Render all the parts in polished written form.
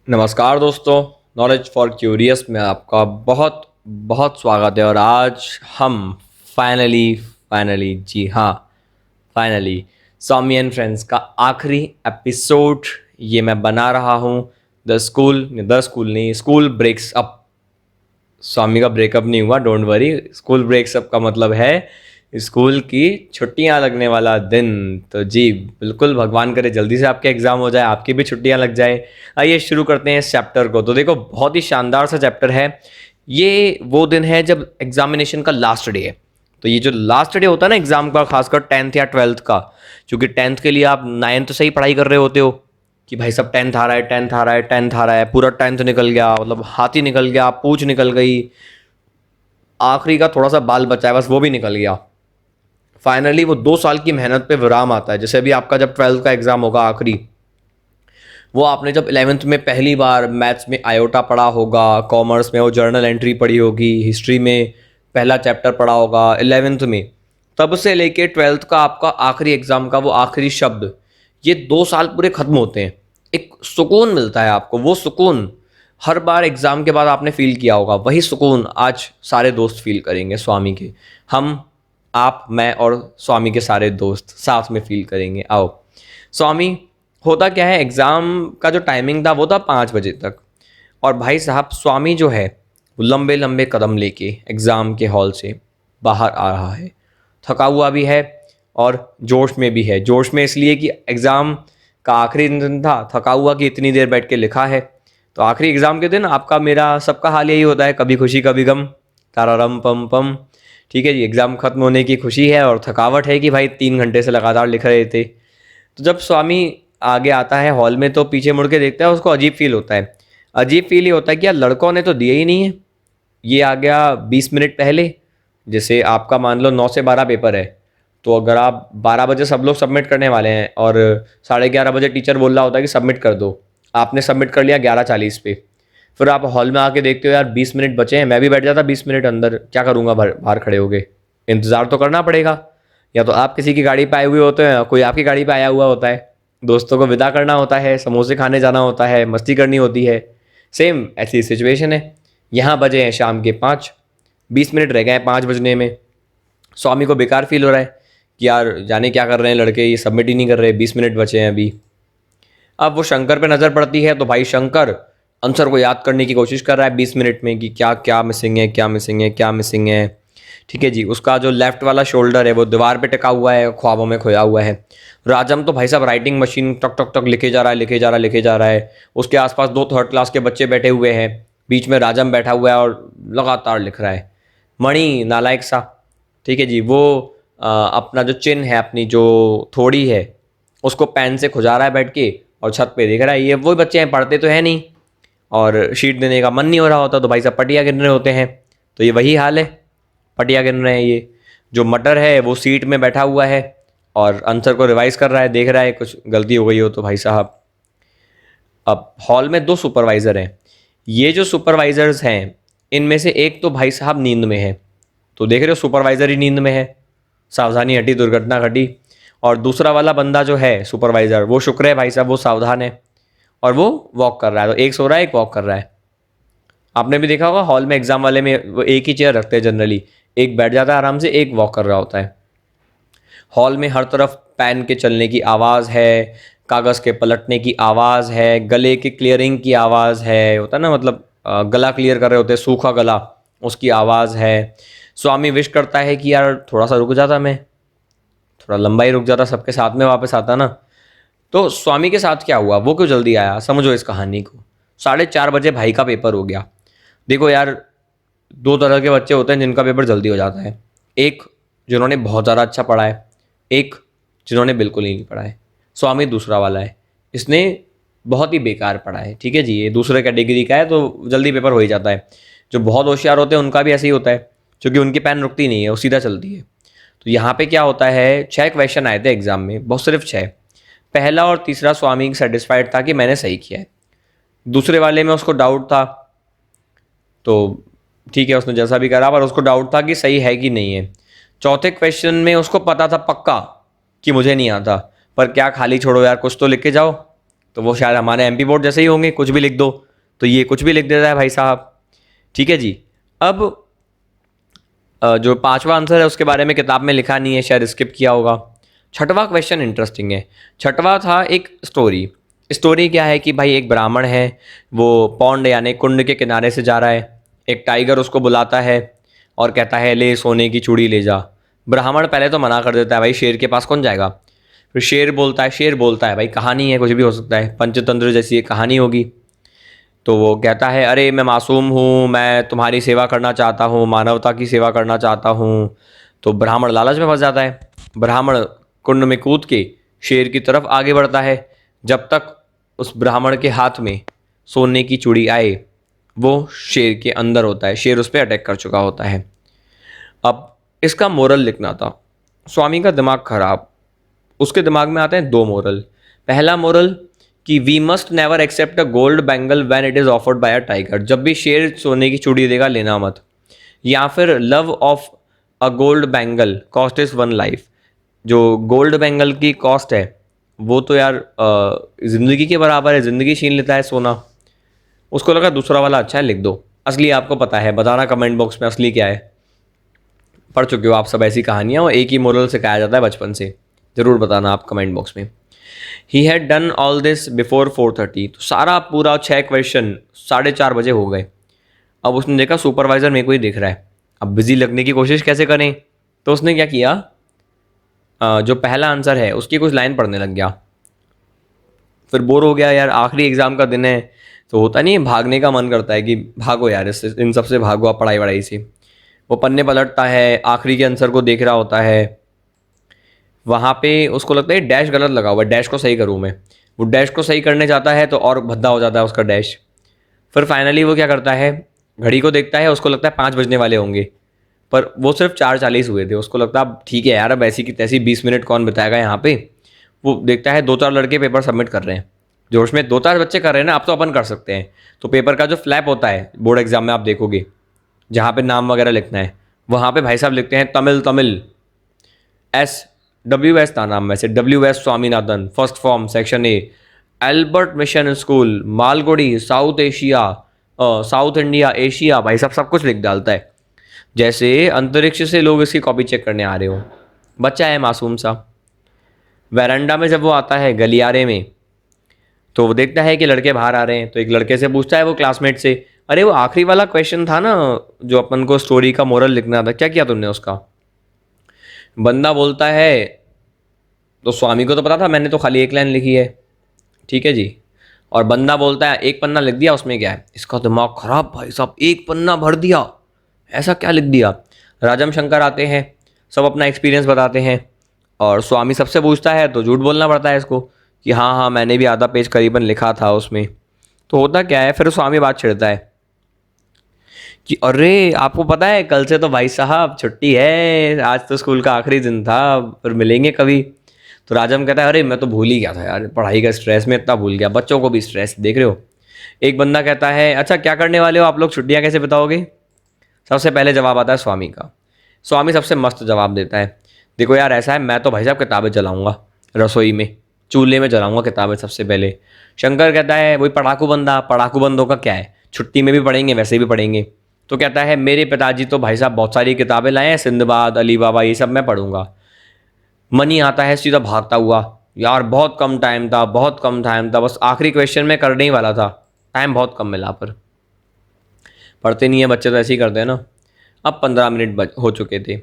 नमस्कार दोस्तों, knowledge for curious में आपका बहुत बहुत स्वागत है। और आज हम फाइनली फाइनली जी हाँ, फाइनली स्वामी एंड फ्रेंड्स का आखिरी एपिसोड ये मैं बना रहा हूँ। School breaks up. स्वामी का ब्रेकअप नहीं हुआ, don't worry. School breaks up का मतलब है स्कूल की छुट्टियां लगने वाला दिन। तो जी बिल्कुल, भगवान करे जल्दी से आपके एग्ज़ाम हो जाए, आपकी भी छुट्टियां लग जाए। आइए शुरू करते हैं इस चैप्टर को। तो देखो, बहुत ही शानदार सा चैप्टर है। ये वो दिन है जब एग्जामिनेशन का लास्ट डे है। तो ये जो लास्ट डे होता है ना एग्जाम का, खासकर 10th या 12th का, क्योंकि 10th के लिए आप 9th से ही पढ़ाई कर रहे होते हो कि भाई सब 10th आ रहा है, 10th आ रहा है, 10th आ रहा है, पूरा 10th निकल गया, मतलब हाथी निकल गया, पूंछ निकल गई, आखिरी का थोड़ा सा बाल बचा है बस, वो भी निकल गया। फाइनली वो 2 साल की मेहनत पे विराम आता है। जैसे अभी आपका जब 12th का एग्जाम होगा आखिरी, वो आपने जब 11th में पहली बार मैथ्स में आयोटा पढ़ा होगा, कॉमर्स में वो जर्नल एंट्री पढ़ी होगी, हिस्ट्री में पहला चैप्टर पढ़ा होगा 11th में, तब से लेके 12th का आपका आखिरी एग्जाम का वो आखिरी शब्द, ये 2 साल पूरे खत्म होते हैं। एक सुकून मिलता है आपको। वो सुकून हर बार एग्जाम के बाद आपने फील किया होगा, वही सुकून आज सारे दोस्त फील करेंगे स्वामी के। हम, आप, मैं और स्वामी के सारे दोस्त साथ में फील करेंगे। आओ। स्वामी, होता क्या है, एग्ज़ाम का जो टाइमिंग था वो था 5 बजे तक। और भाई साहब स्वामी जो है वो लंबे लंबे कदम लेके एग्ज़ाम के हॉल से बाहर आ रहा है। थका हुआ भी है और जोश में भी है। जोश में इसलिए कि एग्ज़ाम का आखिरी दिन था, थका हुआ कि इतनी देर बैठ के लिखा है। तो आखिरी एग्ज़ाम के दिन आपका मेरा सबका हाल यही होता है, कभी खुशी कभी गम, तारारम पम पम। ठीक है जी, एग्ज़ाम ख़त्म होने की खुशी है और थकावट है कि भाई 3 घंटे से लगातार लिख रहे थे। तो जब स्वामी आगे आता है हॉल में तो पीछे मुड़ के देखता है, उसको अजीब फील होता है। अजीब फील ये होता है कि यार लड़कों ने तो दिए ही नहीं है। ये आ गया 20 मिनट पहले। जैसे आपका मान लो 9 से 12 पेपर है, तो अगर आप 12 बजे सब लोग सबमिट करने वाले हैं और 11:30 बजे टीचर बोल रहा होता है कि सबमिट कर दो, आपने सबमिट कर लिया 11:40 पे, फिर आप हॉल में आके देखते हो यार 20 मिनट बचे हैं, मैं भी बैठ जाता 20 मिनट अंदर, क्या करूँगा बाहर खड़े हो गए। इंतज़ार तो करना पड़ेगा। या तो आप किसी की गाड़ी पे आए हुए होते हैं, कोई आपकी गाड़ी पे आया हुआ होता है, दोस्तों को विदा करना होता है, समोसे खाने जाना होता है, मस्ती करनी होती है। सेम ऐसी सिचुएशन है। यहाँ बजे हैं शाम के 5, 20 मिनट रह गए हैं 5 बजने में। स्वामी को बेकार फील हो रहा है कि यार जाने क्या कर रहे हैं लड़के, ये सबमिट ही नहीं कर रहे, 20 मिनट बचे हैं अभी। अब वो शंकर पे नज़र पड़ती है तो भाई शंकर आंसर को याद करने की कोशिश कर रहा है 20 मिनट में कि क्या क्या मिसिंग है, क्या मिसिंग है, क्या मिसिंग है। ठीक है जी, उसका जो लेफ्ट वाला शोल्डर है वो दीवार पे टिका हुआ है, ख्वाबों में खोया हुआ है। राजम तो भाई साहब राइटिंग मशीन टक टक टक लिखे जा रहा है, लिखे जा रहा है, लिखे जा रहा है। उसके आसपास 2 3rd क्लास के बच्चे बैठे हुए हैं, बीच में राजम बैठा हुआ है और लगातार लिख रहा है। मणि नालायक सा, ठीक है जी, वो अपना जो चिन्ह है, अपनी जो थोड़ी है, उसको पेन से खुजा रहा है बैठ के और छत पे देख रहा है। ये वही बच्चे हैं, पढ़ते तो है नहीं और शीट देने का मन नहीं हो रहा होता तो भाई साहब पटिया गिन रहे होते हैं। तो ये वही हाल है, पटिया गिन रहे हैं। ये जो मटर है वो सीट में बैठा हुआ है और आंसर को रिवाइज कर रहा है, देख रहा है कुछ गलती हो गई हो तो भाई साहब। अब हॉल में 2 सुपरवाइज़र हैं। ये जो सुपरवाइज़र्स हैं इनमें से एक तो भाई साहब नींद में है, तो देख रहे हो सुपरवाइज़र ही नींद में है, सावधानी हटी दुर्घटना घटी। और दूसरा वाला बंदा जो है सुपरवाइज़र, वो शुक्र है भाई साहब वो सावधान है और वो वॉक कर रहा है। तो एक सो रहा है, एक वॉक कर रहा है। आपने भी देखा होगा हॉल में एग्जाम वाले में वो एक ही चेयर रखते हैं जनरली, एक बैठ जाता है आराम से, एक वॉक कर रहा होता है। हॉल में हर तरफ पेन के चलने की आवाज़ है, कागज़ के पलटने की आवाज़ है, गले के क्लियरिंग की आवाज़ है, होता है ना, मतलब गला क्लियर कर रहे होते हैं, सूखा गला, उसकी आवाज़ है। स्वामी विश करता है कि यार थोड़ा सा रुक जाता, मैं थोड़ा लंबा ही रुक जाता, सबके साथ में वापस आता ना। तो स्वामी के साथ क्या हुआ, वो क्यों जल्दी आया, समझो इस कहानी को। 4:30 बजे भाई का पेपर हो गया। देखो यार, 2 तरह के बच्चे होते हैं जिनका पेपर जल्दी हो जाता है। एक जिन्होंने बहुत ज़्यादा अच्छा पढ़ा है, एक जिन्होंने बिल्कुल ही नहीं पढ़ा है। स्वामी दूसरा वाला है, इसने बहुत ही बेकार पढ़ा है। ठीक है जी, ये दूसरे कैटेगरी का है तो जल्दी पेपर हो ही जाता है। जो बहुत होशियार होते हैं उनका भी ऐसे ही होता है, क्योंकि उनकी पेन रुकती नहीं है, वो सीधा चलती है। तो यहाँ पे क्या होता है, 6 क्वेश्चन आए थे एग्जाम में, बहुत सिर्फ 6। पहला और तीसरा स्वामी सेटिस्फाइड था कि मैंने सही किया है। दूसरे वाले में उसको डाउट था, तो ठीक है उसने जैसा भी करा, पर उसको डाउट था कि सही है कि नहीं है। चौथे क्वेश्चन में उसको पता था पक्का कि मुझे नहीं आता, पर क्या खाली छोड़ो यार, कुछ तो लिख के जाओ, तो वो शायद हमारे एमपी बोर्ड जैसे ही होंगे, कुछ भी लिख दो, तो ये कुछ भी लिख देता है भाई साहब। ठीक है जी। अब जो पांचवा आंसर है उसके बारे में किताब में लिखा नहीं है, शायद स्किप किया होगा। छठवां क्वेश्चन इंटरेस्टिंग है। छठवां था एक स्टोरी। स्टोरी क्या है कि भाई एक ब्राह्मण है, वो पौंड यानी कुंड के किनारे से जा रहा है। एक टाइगर उसको बुलाता है और कहता है ले सोने की चूड़ी ले जा। ब्राह्मण पहले तो मना कर देता है, भाई शेर के पास कौन जाएगा। फिर शेर बोलता है भाई कहानी है, कुछ भी हो सकता है, पंचतंत्र जैसी एक कहानी होगी। तो वो कहता है अरे मैं मासूम हूँ, मैं तुम्हारी सेवा करना चाहता हूँ, मानवता की सेवा करना चाहता हूँ। तो ब्राह्मण लालच में फंस जाता है। ब्राह्मण कुंड में कूद के शेर की तरफ आगे बढ़ता है। जब तक उस ब्राह्मण के हाथ में सोने की चूड़ी आए, वो शेर के अंदर होता है, शेर उस पर अटैक कर चुका होता है। अब इसका मोरल लिखना था। स्वामी का दिमाग खराब, उसके दिमाग में आते हैं दो मोरल। पहला मोरल कि we must never accept a gold bangle when it is offered by a tiger, जब भी शेर सोने की चूड़ी देगा लेना मत। या फिर love of a gold bangle cost is one life, जो गोल्ड बैंगल की कॉस्ट है वो तो यार ज़िंदगी के बराबर है, ज़िंदगी छीन लेता है सोना। उसको लगा दूसरा वाला अच्छा है, लिख दो। असली आपको पता है, बताना कमेंट बॉक्स में असली क्या है। पढ़ चुके हो आप सब ऐसी कहानियाँ, और एक ही मोरल सिखाया जाता है बचपन से, ज़रूर बताना आप कमेंट बॉक्स में। He had done all this before 4:30, तो सारा पूरा 6 क्वेश्चन 4:30 बजे हो गए। अब उसने देखा सुपरवाइज़र मेरे को ही देख रहा है, अब बिजी लगने की कोशिश कैसे करें। तो उसने क्या किया, जो पहला आंसर है उसकी कुछ लाइन पढ़ने लग गया। फिर बोर हो गया यार, आखिरी एग्ज़ाम का दिन है, तो होता नहीं है भागने का मन करता है कि भागो यार इससे, इन सब से भागो आप, पढ़ाई वढ़ाई से। वो पन्ने पलटता है, आखिरी के आंसर को देख रहा होता है। वहाँ पे उसको लगता है डैश गलत लगा हुआ है, डैश को सही करूँ मैं। वो डैश को सही करने जाता है तो और भद्दा हो जाता है उसका डैश। फिर फाइनली वो क्या करता है, घड़ी को देखता है, उसको लगता है 5 बजने वाले होंगे, पर वो सिर्फ 4:40 हुए थे। उसको लगता है अब ठीक है यार, अब ऐसी की तैसी 20 मिनट कौन बिताएगा यहाँ पे। वो देखता है 2-4 लड़के पेपर सबमिट कर रहे हैं, जोश में 2-4 बच्चे कर रहे हैं ना, अब तो अपन कर सकते हैं। तो पेपर का जो फ्लैप होता है बोर्ड एग्जाम में आप देखोगे, जहाँ पे नाम वगैरह लिखना है, वहाँ पे भाई साहब लिखते हैं तमिल तमिल, WS था नाम में से, WS Swaminathan, first form section A, Albert mission school, Malgudi, south Asia, south India, Asia, भाई साहब सब कुछ लिख डालता है, जैसे अंतरिक्ष से लोग इसकी कॉपी चेक करने आ रहे हो। बच्चा है मासूम सा। वैरांडा में जब वो आता है गलियारे में, तो वो देखता है कि लड़के बाहर आ रहे हैं, तो एक लड़के से पूछता है वो क्लासमेट से, अरे वो आखिरी वाला क्वेश्चन था ना जो अपन को स्टोरी का मोरल लिखना था, क्या किया तुमने उसका। बंदा बोलता है, तो स्वामी को तो पता था, मैंने तो खाली एक लाइन लिखी है। ठीक है जी। और बंदा बोलता है एक पन्ना लिख दिया, उसमें क्या है। इसका दिमाग खराब भाई साहब, एक पन्ना भर दिया, ऐसा क्या लिख दिया। राजम शंकर आते हैं, सब अपना एक्सपीरियंस बताते हैं, और स्वामी सबसे पूछता है तो झूठ बोलना पड़ता है इसको कि हाँ हाँ मैंने भी आधा पेज करीबन लिखा था उसमें। तो होता क्या है, फिर स्वामी बात छिड़ता है कि अरे आपको पता है कल से तो भाई साहब छुट्टी है, आज तो स्कूल का आखिरी दिन था, फिर मिलेंगे कभी। तो राजम कहता है अरे मैं तो भूल ही गया था यार, पढ़ाई का स्ट्रेस में इतना भूल गया, बच्चों को भी स्ट्रेस देख रहे हो। एक बंदा कहता है अच्छा क्या करने वाले हो आप लोग, छुट्टियां कैसे बिताओगे। सबसे पहले जवाब आता है स्वामी का। स्वामी सबसे मस्त जवाब देता है, देखो यार ऐसा है, मैं तो भाई साहब किताबें चलाऊंगा रसोई में, चूल्हे में जलाऊंगा किताबें सबसे पहले। शंकर कहता है वही पढ़ाकू बंदा, पढ़ाकू बंदों का क्या है, छुट्टी में भी पढ़ेंगे वैसे भी पढ़ेंगे। तो कहता है मेरे पिताजी तो भाई साहब बहुत सारी किताबें लाए हैं, सिंदबाद, अली बाबा, ये सब मैं पढ़ूंगा। मनी आता है सीधा भागता हुआ, यार बहुत कम टाइम था, बहुत कम टाइम था, बस आखिरी क्वेश्चन में करने ही वाला था, टाइम बहुत कम मिला। पर पढ़ते नहीं है बच्चे तो ऐसे ही करते हैं ना। अब 15 मिनट हो चुके थे,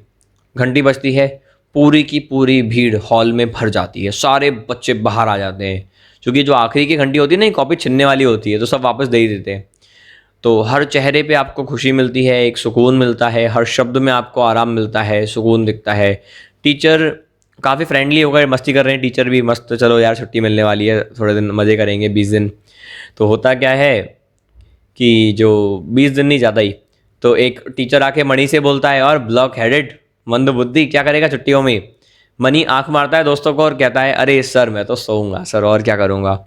घंटी बजती है, पूरी की पूरी भीड़ हॉल में भर जाती है, सारे बच्चे बाहर आ जाते हैं, क्योंकि जो आखिरी की घंटी होती है ना कॉपी छिनने वाली होती है, तो सब वापस दे ही देते हैं। तो हर चेहरे पे आपको खुशी मिलती है, एक सुकून मिलता है, हर शब्द में आपको आराम मिलता है, सुकून दिखता है। टीचर काफ़ी फ्रेंडली हो गए, मस्ती कर रहे हैं टीचर भी मस्त, चलो यार छुट्टी मिलने वाली है, थोड़े दिन मज़े करेंगे 20 दिन। तो होता क्या है कि जो 20 दिन नहीं ज़्यादा ही, तो एक टीचर आके मणि से बोलता है और ब्लॉक हेडेड मंदबुद्धि क्या करेगा छुट्टियों में। मणि आंख मारता है दोस्तों को और कहता है अरे सर मैं तो सोऊंगा सर, और क्या करूँगा।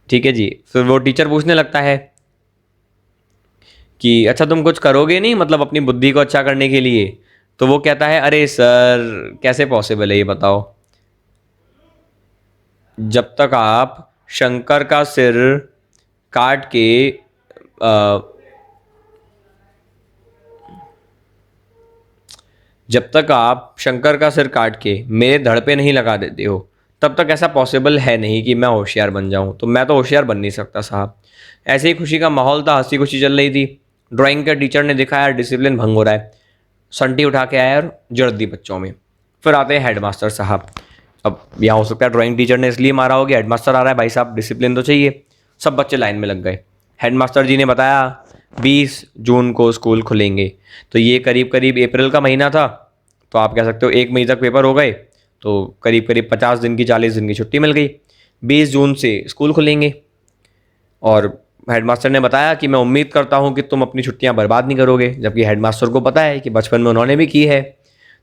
ठीक है जी। फिर वो टीचर पूछने लगता है कि अच्छा तुम कुछ करोगे नहीं, मतलब अपनी बुद्धि को अच्छा करने के लिए। तो वो कहता है अरे सर कैसे पॉसिबल है ये बताओ, जब तक आप शंकर का सिर काट के जब तक आप शंकर का सिर काट के मेरे धड़ पे नहीं लगा देते हो तब तक ऐसा पॉसिबल है नहीं कि मैं होशियार बन जाऊं। तो मैं तो होशियार बन नहीं सकता साहब। ऐसे ही खुशी का माहौल था, हंसी खुशी चल रही थी। ड्राइंग के टीचर ने देखा यार डिसिप्लिन भंग हो रहा है, संटी उठा के आया और जड़ दी बच्चों में। फिर आते हैं हेडमास्टर साहब। अब यहाँ हो सकता है ड्राइंग टीचर ने इसलिए मारा हो गया, हेडमास्टर आ रहा है, भाई साहब डिसिप्लिन तो चाहिए। सब बच्चे लाइन में लग गए। हेडमास्टर जी ने बताया 20 जून को स्कूल खुलेंगे। तो ये करीब करीब अप्रैल का महीना था, तो आप कह सकते हो 1 मई तक पेपर हो गए, तो करीब करीब 50 दिन की 40 दिन की छुट्टी मिल गई। 20 जून से स्कूल खुलेंगे। और हेडमास्टर ने बताया कि मैं उम्मीद करता हूँ कि तुम अपनी छुट्टियाँ बर्बाद नहीं करोगे, जबकि हेडमास्टर को पता है कि बचपन में उन्होंने भी की है।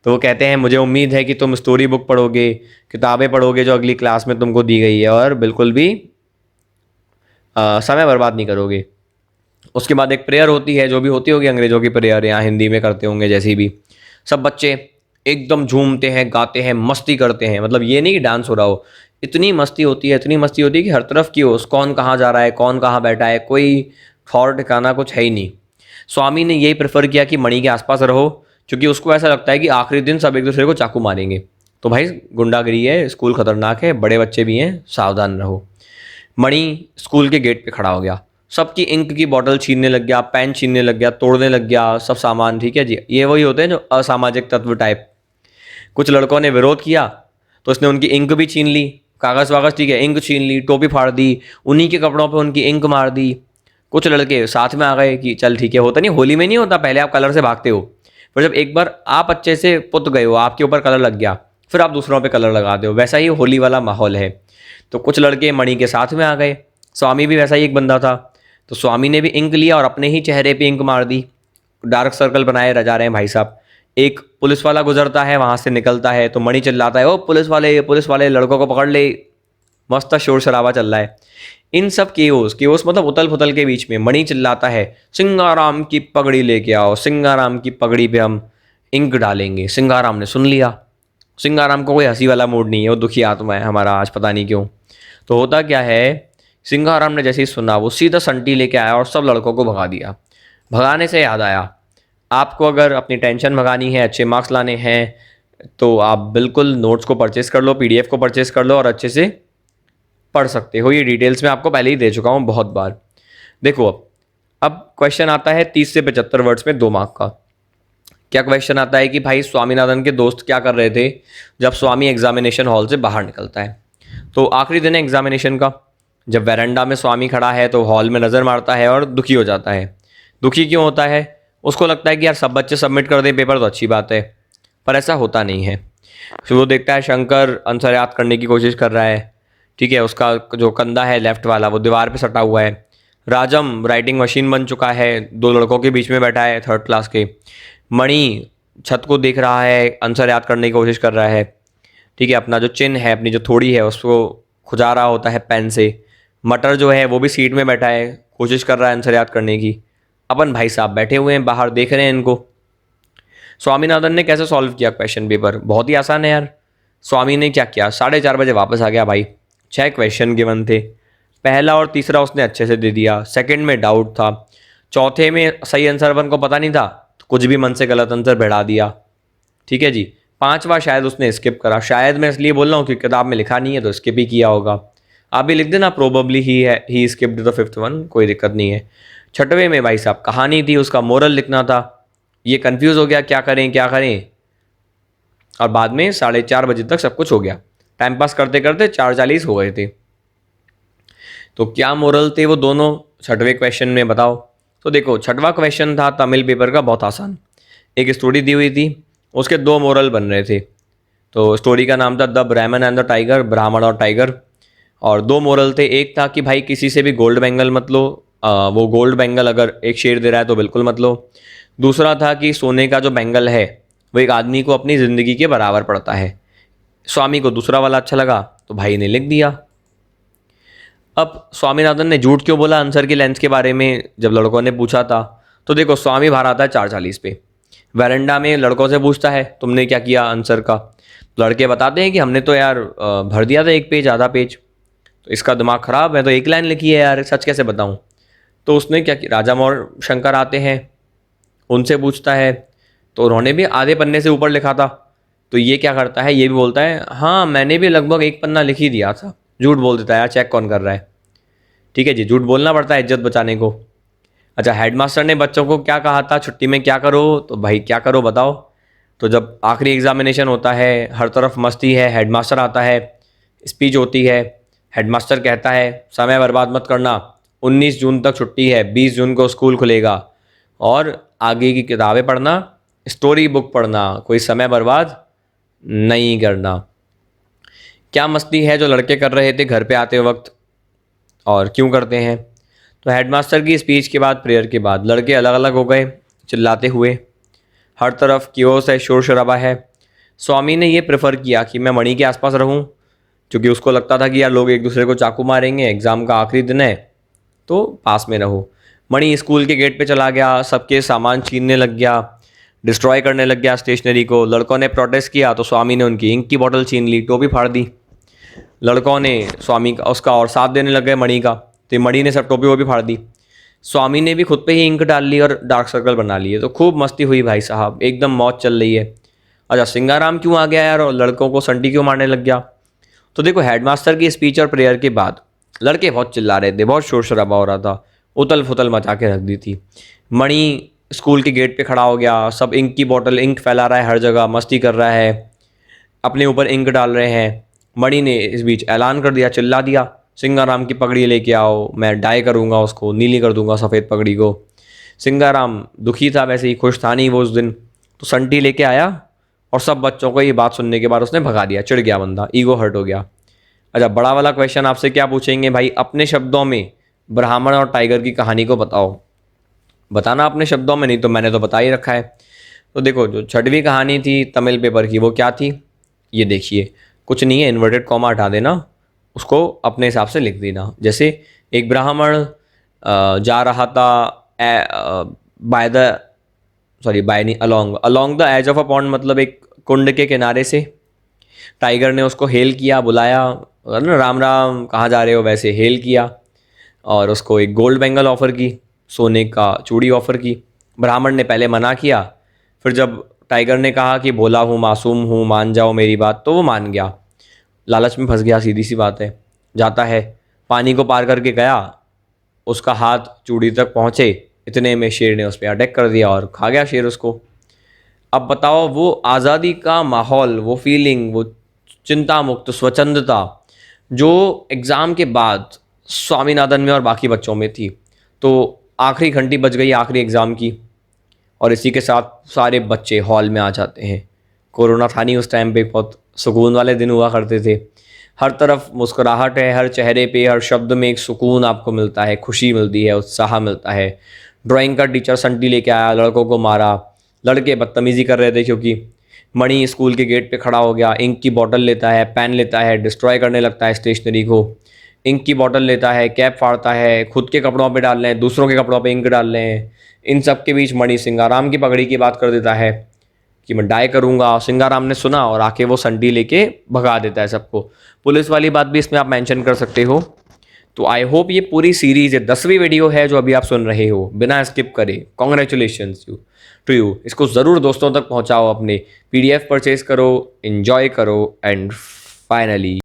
तो वो कहते हैं मुझे उम्मीद है कि तुम स्टोरी बुक पढ़ोगे, किताबें पढ़ोगे जो अगली क्लास में तुमको दी गई है, और बिल्कुल भी समय बर्बाद नहीं करोगे। उसके बाद एक प्रेयर होती है, जो भी होती होगी अंग्रेजों की प्रेयर, या हिंदी में करते होंगे जैसी भी। सब बच्चे एकदम झूमते हैं, गाते हैं, मस्ती करते हैं। मतलब ये नहीं कि डांस हो रहा हो, इतनी मस्ती होती है, इतनी मस्ती होती है कि हर तरफ की हो, कौन कहाँ जा रहा है, कौन कहाँ बैठा है, कोई ठौर ठिकाना कुछ है ही नहीं। स्वामी ने यही प्रेफर किया कि मणि के आसपास रहो, क्योंकि उसको ऐसा लगता है कि आखिरी दिन सब एक दूसरे को चाकू मारेंगे। तो भाई गुंडागिरी है, स्कूल खतरनाक है, बड़े बच्चे भी हैं, सावधान रहो। मणि स्कूल के गेट पे खड़ा हो गया, सबकी इंक की बोतल छीनने लग गया, पेन छीनने लग गया, तोड़ने लग गया सब सामान। ठीक है जी, ये वही होते हैं जो असामाजिक तत्व टाइप। कुछ लड़कों ने विरोध किया तो उसने उनकी इंक भी छीन ली, कागज़ वागज़, ठीक है, इंक छीन ली, टोपी फाड़ दी, उन्हीं के कपड़ों पे उनकी इंक मार दी। कुछ लड़के साथ में आ गए कि चल ठीक है, होता नहीं होली में नहीं होता, पहले आप कलर से भागते हो, फिर जब एक बार आप अच्छे से पुत गए हो, आपके ऊपर कलर लग गया, फिर आप दूसरों पे कलर लगाते हो। वैसा ही होली वाला माहौल है। तो कुछ लड़के मणि के साथ में आ गए। स्वामी भी वैसा ही एक बंदा था, तो स्वामी ने भी इंक लिया और अपने ही चेहरे पे इंक मार दी। डार्क सर्कल बनाए रह जा रहे हैं भाई साहब। एक पुलिस वाला गुजरता है, वहाँ से निकलता है, तो मणि चिल्लाता है, ओ पुलिस वाले लड़कों को पकड़ ले। मस्त शोर शराबा चल रहा है। इन सब केओस मतलब उथल पुथल के बीच में मणि चिल्लाता है, सिंगाराम की पगड़ी लेके आओ, सिंगाराम की पगड़ी पे हम इंक डालेंगे। सिंगाराम ने सुन लिया। सिंगाराम को कोई हंसी वाला मूड नहीं है, वो दुखी आत्मा है हमारा आज, पता नहीं क्यों। तो होता क्या है, सिंगाराम ने जैसे ही सुना, वो सीधा संटी लेके आया और सब लड़कों को भगा दिया। भगाने से याद आया, आपको अगर अपनी टेंशन भगानी है, अच्छे मार्क्स लाने हैं, तो आप बिल्कुल नोट्स को परचेस कर लो, पीडीएफ को परचेस कर लो और अच्छे से पढ़ सकते हो। ये डिटेल्स में आपको पहले ही दे चुका हूँ बहुत बार। देखो अब क्वेश्चन आता है 30 से 75 वर्ड्स में 2 मार्क का। क्या क्वेश्चन आता है कि भाई स्वामीनाथन के दोस्त क्या कर रहे थे जब स्वामी एग्जामिनेशन हॉल से बाहर निकलता है। तो आखिरी दिन है एग्जामिनेशन का, जब वेरेंडा में स्वामी खड़ा है तो हॉल में नज़र मारता है और दुखी हो जाता है। दुखी क्यों होता है? उसको लगता है कि यार सब बच्चे सबमिट कर दें पेपर तो अच्छी बात है, पर ऐसा होता नहीं है। फिर वो देखता है शंकर आंसर याद करने की कोशिश कर रहा है, ठीक है, उसका जो कंधा है लेफ्ट वाला वो दीवार पे सटा हुआ है। राजम राइटिंग मशीन बन चुका है, 2 लड़कों के बीच में बैठा है 3rd क्लास के। मणि छत को देख रहा है, आंसर याद करने की कोशिश कर रहा है, ठीक है, अपना जो चिन्ह है, अपनी जो थोड़ी है उसको खुजा रहा होता है पेन से। मटर जो है वो भी सीट में बैठा है, कोशिश कर रहा है आंसर याद करने की। अपन भाई साहब बैठे हुए हैं बाहर, देख रहे हैं इनको। स्वामीनाथन ने कैसे सॉल्व किया क्वेश्चन पेपर? बहुत ही आसान है यार। स्वामी ने क्या किया, 4:30 बजे वापस आ गया भाई। 6 क्वेश्चन गिवन थे, पहला और तीसरा उसने अच्छे से दे दिया, सेकंड में डाउट था, चौथे में सही आंसर अपन को पता नहीं था तो कुछ भी मन से गलत आंसर बढ़ा दिया, ठीक है जी। 5वां शायद उसने स्किप करा, शायद मैं इसलिए बोल रहा हूँ कि किताब में लिखा नहीं है तो स्किप ही किया होगा। आप भी लिख देना probably he skipped the 5th one, कोई दिक्कत नहीं है। 6वें में भाई साहब कहानी थी, उसका मोरल लिखना था। ये कंफ्यूज हो गया क्या करें क्या करें, और बाद में 4:30 बजे तक सब कुछ हो गया। टाइम पास करते करते 4:40 हो गए थे। तो क्या मोरल थे वो दोनों 6वें क्वेश्चन में, बताओ। तो देखो 6वां क्वेश्चन था तमिल पेपर का, बहुत आसान। एक स्टोरी दी हुई थी, उसके 2 मोरल बन रहे थे। तो स्टोरी का नाम था द ब्राह्मण एंड द टाइगर, ब्राह्मण और टाइगर। और 2 मोरल थे, एक था कि भाई किसी से भी गोल्ड बैंगल मत लो, वो गोल्ड बैंगल अगर एक शेर दे रहा है तो बिल्कुल मत लो। दूसरा था कि सोने का जो बैंगल है वो एक आदमी को अपनी ज़िंदगी के बराबर पड़ता है। स्वामी को दूसरा वाला अच्छा लगा तो भाई ने लिख दिया। अब स्वामीनाथन ने झूठ क्यों बोला आंसर की लेंथ के बारे में जब लड़कों ने पूछा था? तो देखो स्वामी बाहर आता है 4:40 पे, वैरेंडा में लड़कों से पूछता है तुमने क्या किया आंसर का। लड़के बताते हैं कि हमने तो यार भर दिया था 1 पेज आधा पेज। तो इसका दिमाग ख़राब है, तो एक लाइन लिखी है यार, सच कैसे बताऊँ। तो उसने क्या किया, राजा और शंकर आते हैं, उनसे पूछता है, तो उन्होंने भी आधे पन्ने से ऊपर लिखा था। तो ये क्या करता है, ये भी बोलता है हाँ मैंने भी लगभग एक पन्ना लिख ही दिया था। झूठ बोल देता है यार, चेक कौन कर रहा है। ठीक है जी, झूठ बोलना पड़ता है इज्जत बचाने को। अच्छा, हेडमास्टर ने बच्चों को क्या कहा था छुट्टी में क्या करो, तो भाई क्या करो बताओ। तो जब आखिरी एग्जामिनेशन होता है, हर तरफ मस्ती है, हेडमास्टर आता है, स्पीच होती है। हेडमास्टर कहता है समय बर्बाद मत करना, 19 जून तक छुट्टी है, 20 जून को स्कूल खुलेगा, और आगे की किताबें पढ़ना, स्टोरी बुक पढ़ना, कोई समय बर्बाद नहीं करना। क्या मस्ती है जो लड़के कर रहे थे घर पे आते वक्त, और क्यों करते हैं। तो हेडमास्टर की स्पीच के बाद, प्रेयर के बाद लड़के अलग अलग हो गए चिल्लाते हुए, हर तरफ कियोस है, शोर शराबा है। स्वामी ने ये प्रेफर किया कि मैं मणि के आसपास रहूं, क्योंकि उसको लगता था कि यार लोग एक दूसरे को चाकू मारेंगे, एग्ज़ाम का आखिरी दिन है, तो पास में रहो। मणि स्कूल के गेट पे चला गया, सबके सामान छीनने लग गया, डिस्ट्रॉय करने लग गया स्टेशनरी को। लड़कों ने प्रोटेस्ट किया तो स्वामी ने उनकी इंक की बोतल छीन ली, टोपी फाड़ दी। लड़कों ने स्वामी का उसका और साथ देने लग गए मणि का, तो मणि ने सब टोपी वोपी फाड़ दी। स्वामी ने भी खुद पे ही इंक डाल ली और डार्क सर्कल बना लिए। तो खूब मस्ती हुई भाई साहब, एकदम मौज चल रही है। अच्छा, सिंगाराम क्यों आ गया यार और लड़कों को संटी क्यों मारने लग गया। तो देखो, हेडमास्टर की स्पीच और प्रेयर के बाद लड़के बहुत चिल्ला रहे थे, बहुत शोर शराबा हो रहा था, उतल फुतल मचा के रख दी थी। मणि स्कूल के गेट पे खड़ा हो गया, सब इंक की बोतल, इंक फैला रहा है हर जगह, मस्ती कर रहा है, अपने ऊपर इंक डाल रहे हैं। मणि ने इस बीच ऐलान कर दिया, चिल्ला दिया, सिंगाराम की पगड़ी लेके आओ, मैं डाई करूँगा उसको, नीली कर दूंगा सफ़ेद पगड़ी को। सिंगाराम दुखी था, वैसे ही खुश था नहीं वो उस दिन। तो संटी लेके आया और सब बच्चों को ये बात सुनने के बाद उसने भगा दिया, चिढ़ गया बंदा, ईगो हर्ट हो गया। अच्छा, बड़ा वाला क्वेश्चन आपसे क्या पूछेंगे भाई, अपने शब्दों में ब्राह्मण और टाइगर की कहानी को बताओ। बताना अपने शब्दों में, नहीं तो मैंने तो बता ही रखा है। तो देखो, जो छठवीं कहानी थी तमिल पेपर की, वो क्या थी, ये देखिए, कुछ नहीं है, इन्वर्टेड कॉमा हटा देना, उसको अपने हिसाब से लिख देना। जैसे एक ब्राह्मण जा रहा था बाय द सॉरी बाय नहीं along along the edge of a pond, मतलब एक कुंड के किनारे से। टाइगर ने उसको हेल किया, बुलाया, ना राम राम कहाँ जा रहे हो, वैसे हेल किया, और उसको एक गोल्ड बैंगल ऑफ़र की, सोने का चूड़ी ऑफ़र की। ब्राह्मण ने पहले मना किया, फिर जब टाइगर ने कहा कि भोला हूँ, मासूम हूँ, मान जाओ मेरी बात, तो वो मान गया, लालच में फंस गया, सीधी सी बात है। जाता है, पानी को पार करके गया, उसका हाथ चूड़ी तक पहुँचे, इतने में शेर ने उस पर अटैक कर दिया और खा गया शेर उसको। अब बताओ, वो आज़ादी का माहौल, वो फीलिंग, वो चिंता मुक्त स्वच्छंदता जो एग्ज़ाम के बाद स्वामीनाथन में और बाकी बच्चों में थी, तो आखिरी घंटी बज गई आखिरी एग्ज़ाम की, और इसी के साथ सारे बच्चे हॉल में आ जाते हैं। कोरोना था नहीं उस टाइम पे, बहुत सुकून वाले दिन हुआ करते थे। हर तरफ मुस्कुराहट है, हर चेहरे पे, हर शब्द में एक सुकून आपको मिलता है, खुशी मिलती है, उत्साह मिलता है। ड्राइंग का टीचर संटी लेके आया, लड़कों को मारा, लड़के बदतमीज़ी कर रहे थे क्योंकि मणि स्कूल के गेट पे खड़ा हो गया, इंक की बोतल लेता है, पेन लेता है, डिस्ट्रॉय करने लगता है स्टेशनरी को। इंक की बोतल लेता है, कैप फाड़ता है, खुद के कपड़ों पे डाल रहे हैं, दूसरों के कपड़ों पे इंक डाल रहे हैं। इन सब के बीच मणि सिंगाराम की पगड़ी की बात कर देता है कि मैं डाई करूँगा। सिंगाराम ने सुना और आके वो संटी लेके भगा देता है सबको। पुलिस वाली बात भी इसमें आप मेंशन कर सकते हो। तो आई होप ये पूरी सीरीज़ है, 10वीं वीडियो है जो अभी आप सुन रहे हो बिना स्किप करे। Congratulations to you. इसको ज़रूर दोस्तों तक पहुंचाओ, अपने PDF परचेज करो, एंजॉय करो, एंड फाइनली